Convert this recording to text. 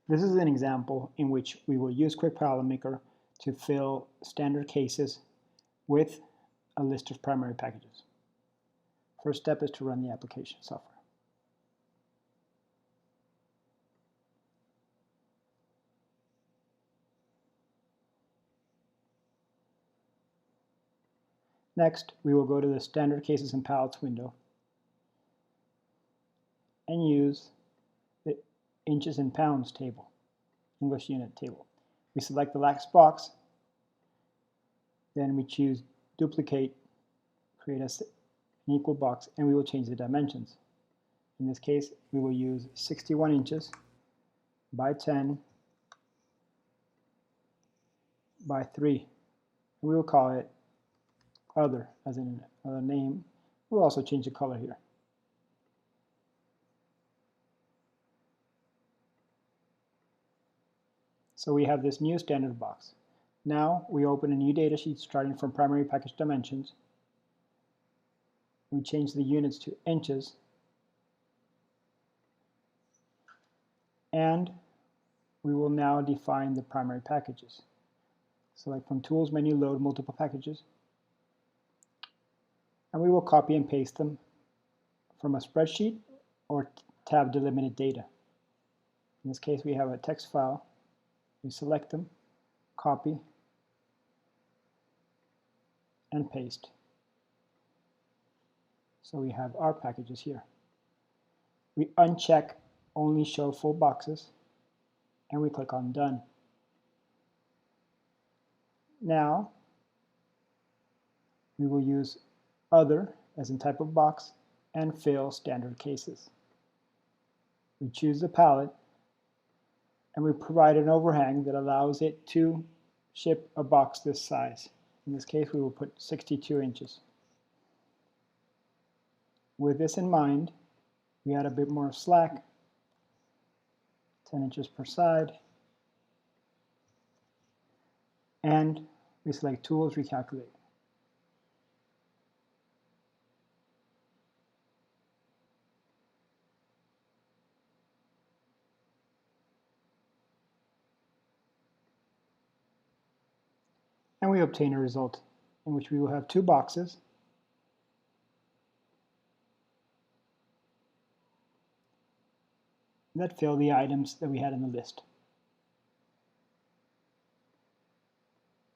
This is an example in which we will use Quick Pallet Maker to fill standard cases with a list of primary packages. First step is to run the application software. Next, we will go to the Standard Cases and Pallets window and use the inches and pounds table, English unit table. We select the last box, then we choose duplicate, create an equal box, and we will change the dimensions. In this case, we will use 61 inches by 10 by 3. And we will call it other, as in another name. We'll also change the color here. So we have this new standard box. Now we open a new datasheet starting from primary package dimensions. We change the units to inches, and we will now define the primary packages. Select from Tools menu, Load Multiple Packages, and we will copy and paste them from a spreadsheet or tab delimited data. In this case, we have a text file. We select them, copy, and paste. So we have our packages here. We uncheck Only Show Full Boxes, and we click on Done. Now, we will use Other as in type of box and fill standard cases. We choose the pallet, and we provide an overhang that allows it to ship a box this size. In this case, we will put 62 inches. With this in mind, we add a bit more slack, 10 inches per side, and we select Tools, Recalculate. And we obtain a result in which we will have two boxes that fill the items that we had in the list.